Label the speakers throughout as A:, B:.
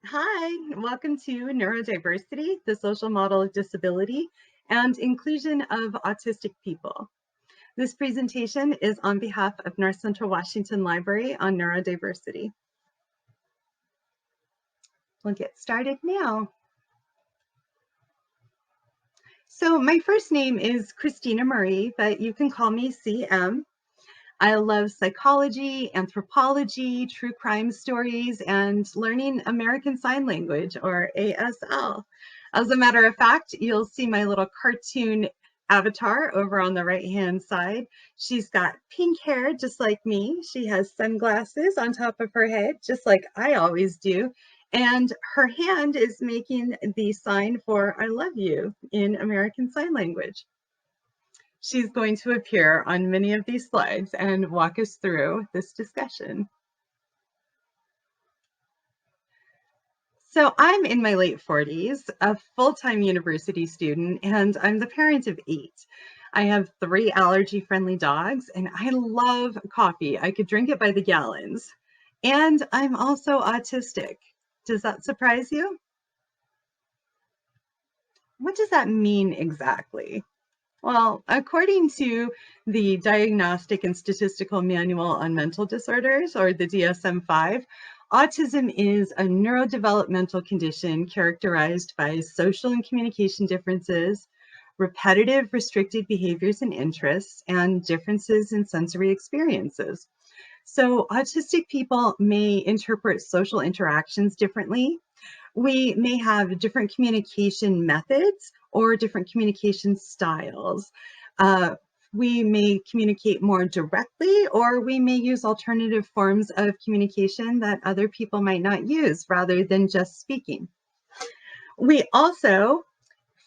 A: Hi, welcome to Neurodiversity, the social model of disability and inclusion of autistic people. This presentation is on behalf of North Central Washington Library on neurodiversity. We'll get started now. So my first name is Christina Marie, but you can call me CM. I love psychology, anthropology, true crime stories, and learning American Sign Language, or ASL. As a matter of fact, you'll see my little cartoon avatar over on the right-hand side. She's got pink hair, just like me. She has sunglasses on top of her head, just like I always do. And her hand is making the sign for I love you in American Sign Language. She's going to appear on many of these slides and walk us through this discussion. So I'm in my late 40s, a full-time university student, and I'm the parent of 8. I have 3 allergy-friendly dogs, and I love coffee. I could drink it by the gallons. And I'm also autistic. Does that surprise you? What does that mean exactly? Well, according to the Diagnostic and Statistical Manual on Mental Disorders, or the DSM-5, autism is a neurodevelopmental condition characterized by social and communication differences, repetitive restricted behaviors and interests, and differences in sensory experiences. So autistic people may interpret social interactions differently. We may have different communication methods or different communication styles. Uh, we may communicate more directly, or we may use alternative forms of communication that other people might not use rather than just speaking. We also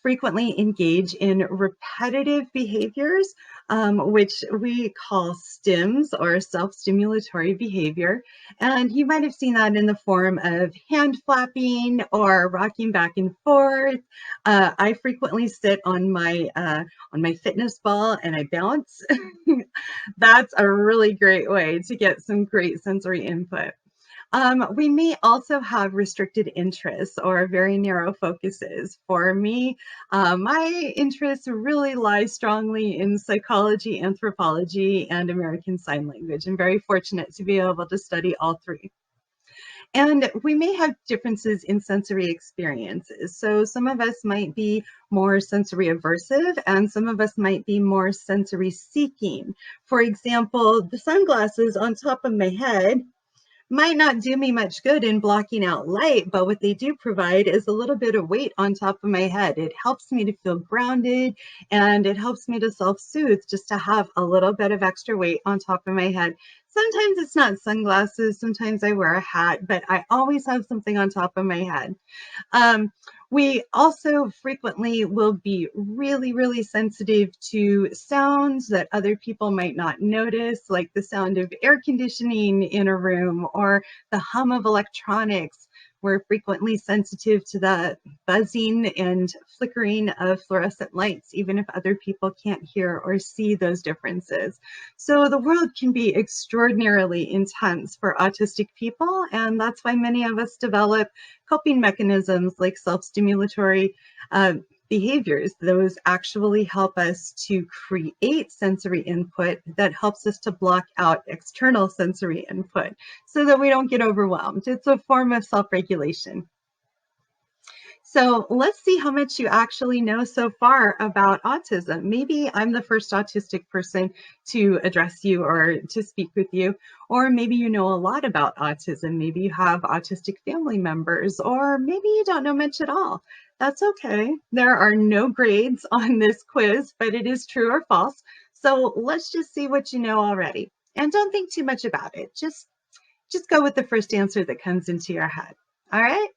A: frequently engage in repetitive behaviors, which we call STIMs, or self-stimulatory behavior. And you might have seen that in the form of hand flapping or rocking back and forth. I frequently sit on my fitness ball and I bounce. That's a really great way to get some great sensory input. We may also have restricted interests or very narrow focuses. For me, my interests really lie strongly in psychology, anthropology, and American Sign Language. I'm very fortunate to be able to study all 3. And we may have differences in sensory experiences. So some of us might be more sensory aversive, and some of us might be more sensory seeking. For example, the sunglasses on top of my head might not do me much good in blocking out light, but what they do provide is a little bit of weight on top of my head. It helps me to feel grounded, and it helps me to self-soothe just to have a little bit of extra weight on top of my head. Sometimes it's not sunglasses, sometimes I wear a hat, but I always have something on top of my head. Um, we also frequently will be really, really sensitive to sounds that other people might not notice, like the sound of air conditioning in a room or the hum of electronics. We're frequently sensitive to the buzzing and flickering of fluorescent lights, even if other people can't hear or see those differences. So the world can be extraordinarily intense for autistic people, and that's why many of us develop coping mechanisms like self-stimulatory behaviors. Those actually help us to create sensory input that helps us to block out external sensory input so that we don't get overwhelmed. It's a form of self-regulation. So let's see how much you actually know so far about autism. Maybe I'm the first autistic person to address you or to speak with you, or maybe you know a lot about autism. Maybe you have autistic family members, or maybe you don't know much at all. That's okay. There are no grades on this quiz, but it is true or false. So let's just see what you know already. And don't think too much about it. Just go with the first answer that comes into your head. All right,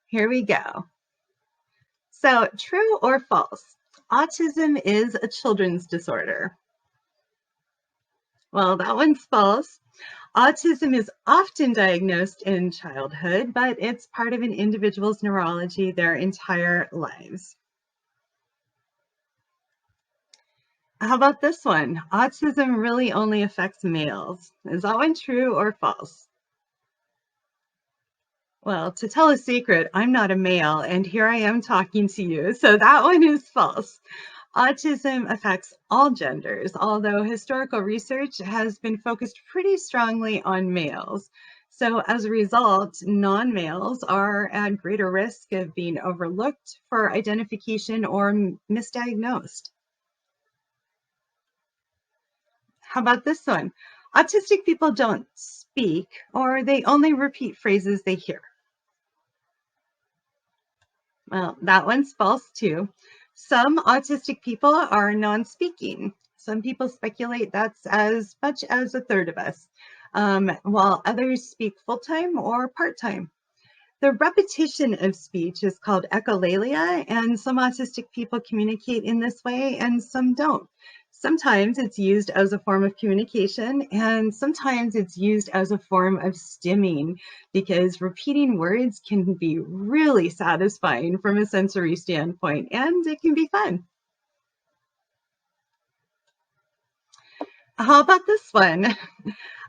A: here we go. So, true or false? Autism is a children's disorder. Well, that one's false. Autism is often diagnosed in childhood, but it's part of an individual's neurology their entire lives. How about this one? Autism really only affects males. Is that one true or false? Well, to tell a secret, I'm not a male, and here I am talking to you. So that one is false. Autism affects all genders, although historical research has been focused pretty strongly on males. So as a result, non-males are at greater risk of being overlooked for identification or misdiagnosed. How about this one? Autistic people don't speak, or they only repeat phrases they hear. Well, that one's false too. Some autistic people are non-speaking. Some people speculate that's as much as a third of us, while others speak full-time or part-time. The repetition of speech is called echolalia, and some autistic people communicate in this way and some don't. Sometimes it's used as a form of communication, and sometimes it's used as a form of stimming because repeating words can be really satisfying from a sensory standpoint, and it can be fun. How about this one?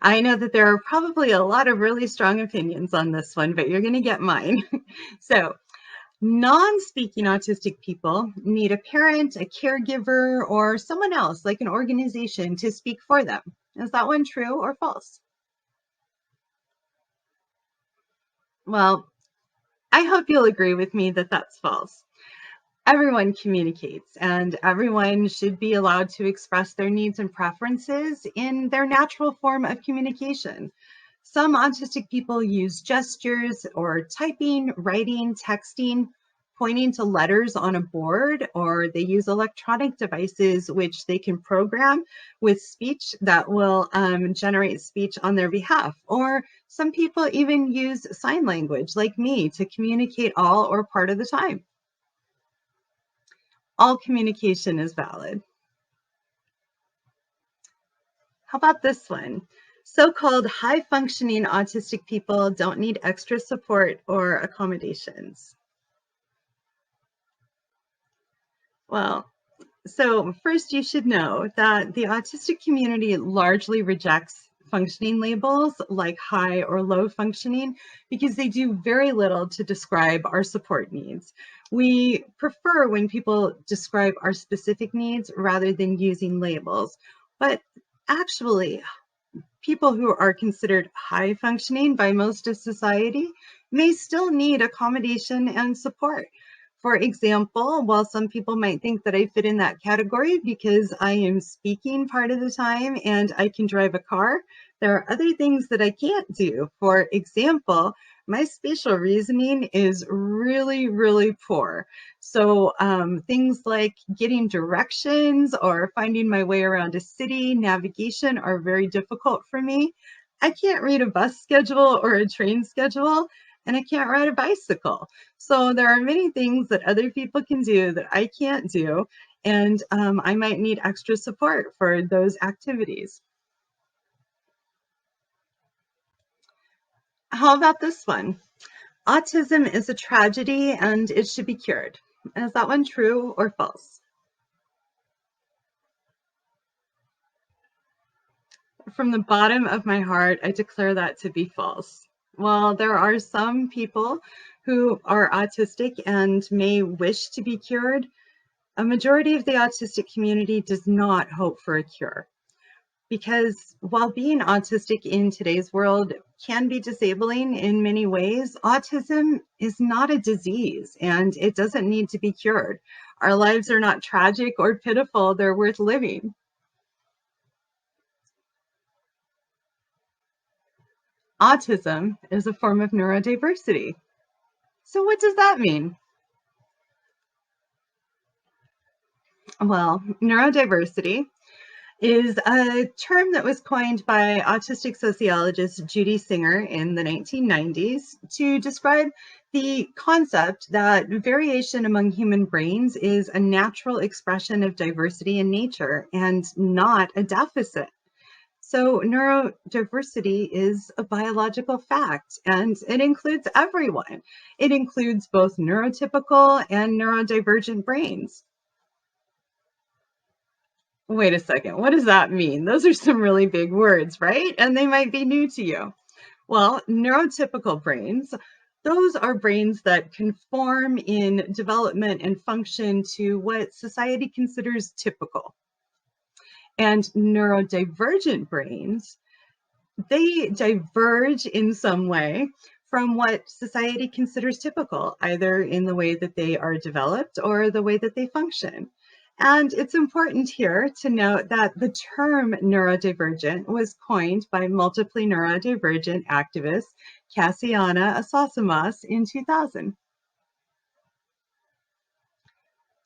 A: I know that there are probably a lot of really strong opinions on this one, but you're going to get mine. So, non-speaking autistic people need a parent, a caregiver, or someone else, like an organization, to speak for them. Is that one true or false? Well, I hope you'll agree with me that that's false. Everyone communicates, and everyone should be allowed to express their needs and preferences in their natural form of communication. Some autistic people use gestures or typing, writing, texting, pointing to letters on a board, or they use electronic devices which they can program with speech that will generate speech on their behalf. Or some people even use sign language, like me, to communicate all or part of the time. All communication is valid. How about this one? So-called high-functioning autistic people don't need extra support or accommodations. Well, so first you should know that the autistic community largely rejects functioning labels like high or low functioning because they do very little to describe our support needs. We prefer when people describe our specific needs rather than using labels. But actually, people who are considered high functioning by most of society may still need accommodation and support. For example, while some people might think that I fit in that category because I am speaking part of the time and I can drive a car, there are other things that I can't do. For example, my spatial reasoning is really, really poor. So things like getting directions or finding my way around a city, navigation are very difficult for me. I can't read a bus schedule or a train schedule, and I can't ride a bicycle. So there are many things that other people can do that I can't do, and I might need extra support for those activities. How about this one? Autism is a tragedy and it should be cured. Is that one true or false? From the bottom of my heart, I declare that to be false. While there are some people who are autistic and may wish to be cured, a majority of the autistic community does not hope for a cure. Because while being autistic in today's world can be disabling in many ways, autism is not a disease and it doesn't need to be cured. Our lives are not tragic or pitiful, they're worth living. Autism is a form of neurodiversity. So, what does that mean? Well, neurodiversity is a term that was coined by autistic sociologist Judy Singer in the 1990s to describe the concept that variation among human brains is a natural expression of diversity in nature and not a deficit. So neurodiversity is a biological fact and it includes everyone. It includes both neurotypical and neurodivergent brains. Wait a second, what does that mean? Those are some really big words, right? And they might be new to you. Well, neurotypical brains Those are brains that conform in development and function to what society considers typical. And neurodivergent brains, they diverge in some way from what society considers typical, either in the way that they are developed or the way that they function. And it's important here to note that the term neurodivergent was coined by multiply neurodivergent activist Cassiana Asasimas in 2000.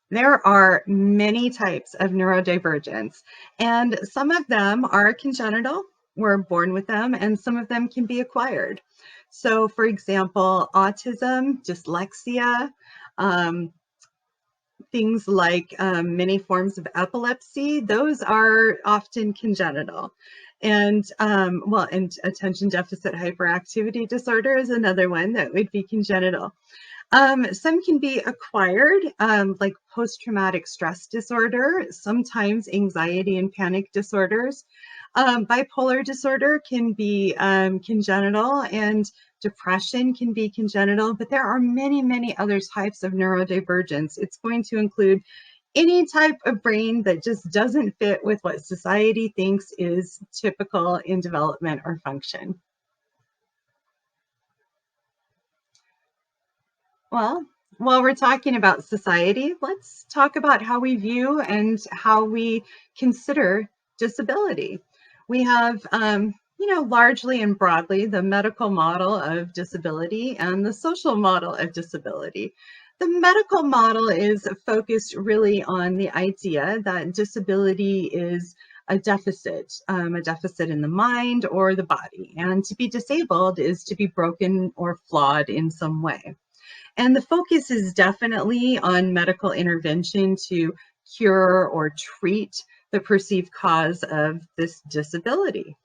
A: There are many types of neurodivergence, and some of them are congenital, we're born with them, and some of them can be acquired. So, for example, autism, dyslexia, um, things like many forms of epilepsy, those are often congenital. And and attention deficit hyperactivity disorder is another one that would be congenital. Some can be acquired, like post-traumatic stress disorder, sometimes anxiety and panic disorders. Bipolar disorder can be congenital, and depression can be congenital, but there are many, many other types of neurodivergence. It's going to include any type of brain that just doesn't fit with what society thinks is typical in development or function. Well, while we're talking about society, let's talk about how we view and how we consider disability. We have, largely and broadly, the medical model of disability and the social model of disability. The medical model is focused really on the idea that disability is a deficit in the mind or the body. And to be disabled is to be broken or flawed in some way. And the focus is definitely on medical intervention to cure or treat the perceived cause of this disability.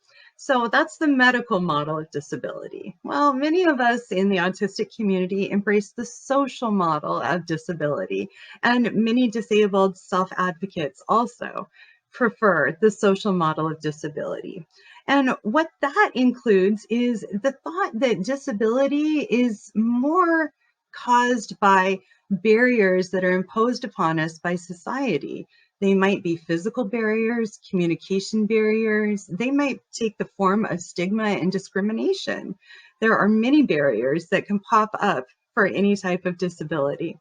A: So that's the medical model of disability. Well, many of us in the autistic community embrace the social model of disability, and many disabled self-advocates also prefer the social model of disability. And what that includes is the thought that disability is more caused by barriers that are imposed upon us by society. They might be physical barriers, communication barriers. They might take the form of stigma and discrimination. There are many barriers that can pop up for any type of disability.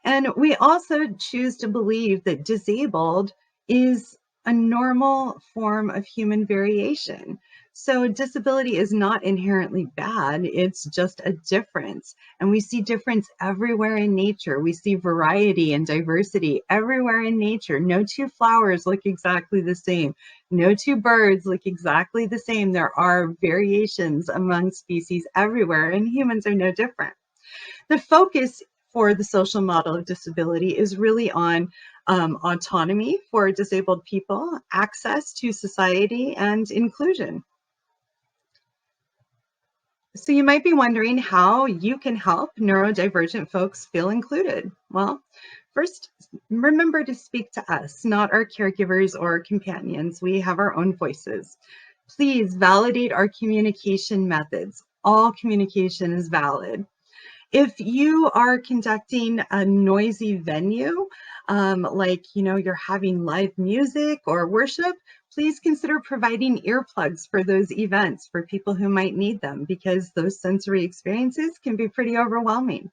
A: And we also choose to believe that disabled is a normal form of human variation. So disability is not inherently bad, it's just a difference. And we see difference everywhere in nature. We see variety and diversity everywhere in nature. No two flowers look exactly the same. No two birds look exactly the same. There are variations among species everywhere, and humans are no different. The focus for the social model of disability is really on autonomy for disabled people, access to society, and inclusion. So you might be wondering how you can help neurodivergent folks feel included. Well, first, remember to speak to us, not our caregivers or companions. We have our own voices. Please validate our communication methods. All communication is valid. If you are conducting a noisy venue, you're having live music or worship, please consider providing earplugs for those events for people who might need them, because those sensory experiences can be pretty overwhelming.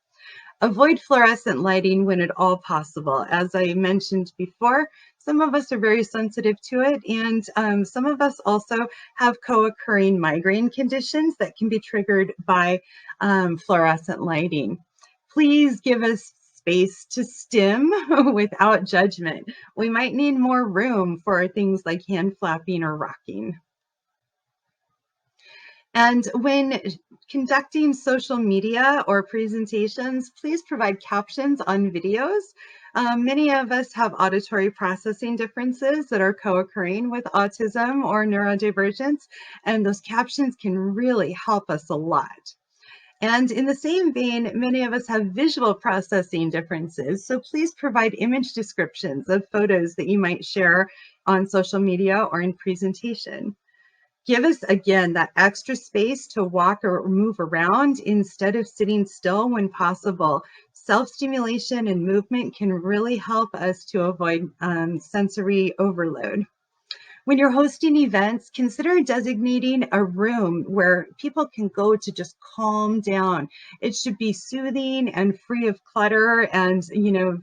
A: Avoid fluorescent lighting when at all possible. As I mentioned before, some of us are very sensitive to it, and some of us also have co-occurring migraine conditions that can be triggered by fluorescent lighting. Please give us space to stim without judgment. We might need more room for things like hand flapping or rocking. And when conducting social media or presentations, please provide captions on videos. Many of us have auditory processing differences that are co-occurring with autism or neurodivergence, and those captions can really help us a lot. And in the same vein, many of us have visual processing differences, so please provide image descriptions of photos that you might share on social media or in presentation. Give us, again, that extra space to walk or move around instead of sitting still when possible. Self-stimulation and movement can really help us to avoid sensory overload. When you're hosting events, consider designating a room where people can go to just calm down. It should be soothing and free of clutter and,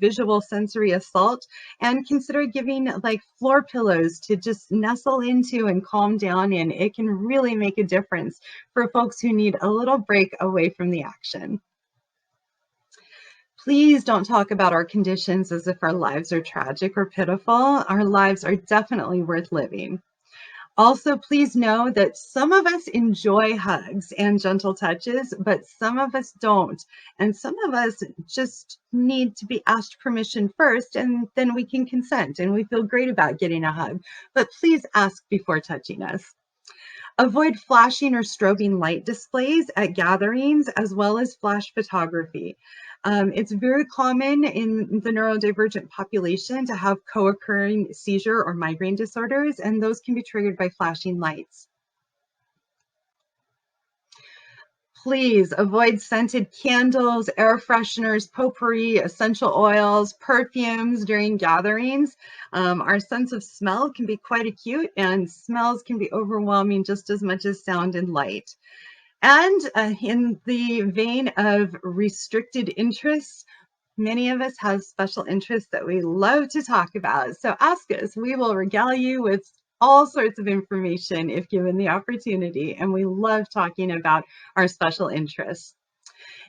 A: visual sensory assault. And consider giving like floor pillows to just nestle into and calm down in. It can really make a difference for folks who need a little break away from the action. Please don't talk about our conditions as if our lives are tragic or pitiful. Our lives are definitely worth living. Also, please know that some of us enjoy hugs and gentle touches, but some of us don't. And some of us just need to be asked permission first, and then we can consent and we feel great about getting a hug. But please ask before touching us. Avoid flashing or strobing light displays at gatherings, as well as flash photography. It's very common in the neurodivergent population to have co-occurring seizure or migraine disorders, and those can be triggered by flashing lights. Please avoid scented candles, air fresheners, potpourri, essential oils, perfumes during gatherings. Our sense of smell can be quite acute, and smells can be overwhelming just as much as sound and light. And in the vein of restricted interests, many of us have special interests that we love to talk about. So ask us. We will regale you with all sorts of information if given the opportunity. And we love talking about our special interests.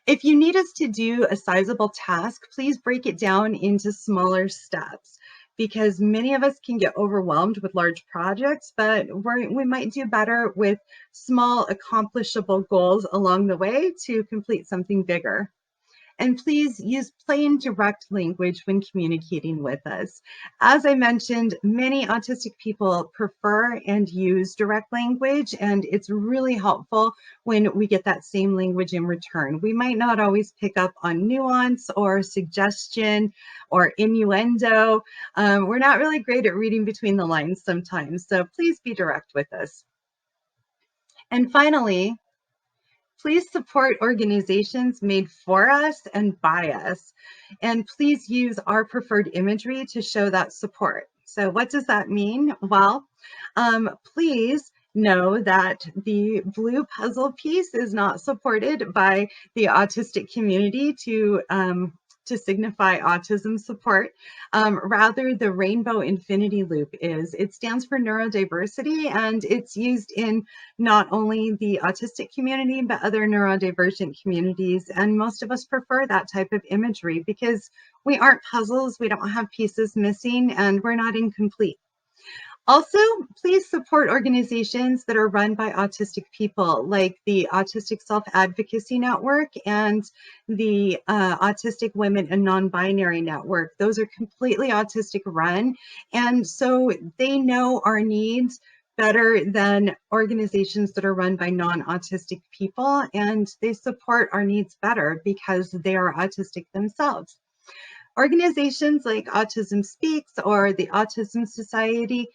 A: If you need us to do a sizable task, please break it down into smaller steps, because many of us can get overwhelmed with large projects, but we might do better with small accomplishable goals along the way to complete something bigger. And please use plain, direct language when communicating with us. As I mentioned, many autistic people prefer and use direct language, and it's really helpful when we get that same language in return. We might not always pick up on nuance or suggestion or innuendo. We're not really great at reading between the lines sometimes, so please be direct with us. And finally, please support organizations made for us and by us. And please use our preferred imagery to show that support. So what does that mean? Well, please know that the blue puzzle piece is not supported by the autistic community to signify autism support. Rather, the rainbow infinity loop is. It stands for neurodiversity, and it's used in not only the autistic community, but other neurodivergent communities. And most of us prefer that type of imagery because we aren't puzzles, we don't have pieces missing, and we're not incomplete. Also, please support organizations that are run by autistic people, like the Autistic Self-Advocacy Network and the Autistic Women and Non-Binary Network. Those are completely autistic run, and so they know our needs better than organizations that are run by non-autistic people, and they support our needs better because they are autistic themselves. Organizations like Autism Speaks or the Autism Society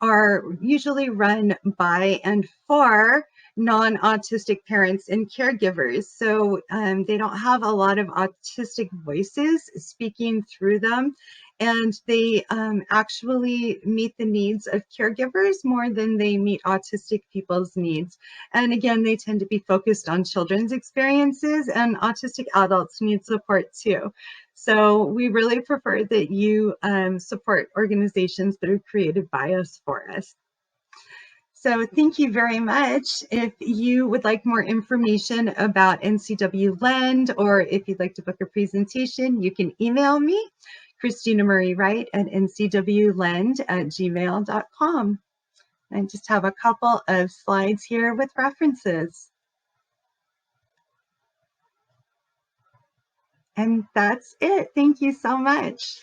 A: are usually run by and for non-autistic parents and caregivers. So they don't have a lot of autistic voices speaking through them. And they actually meet the needs of caregivers more than they meet autistic people's needs. And again, they tend to be focused on children's experiences, and autistic adults need support too. So we really prefer that you support organizations that are created by us for us. So thank you very much. If you would like more information about NCW Lend, or if you'd like to book a presentation, you can email me, Christina Marie Wright at ncwlend@gmail.com. I just have a couple of slides here with references. And that's it. Thank you so much.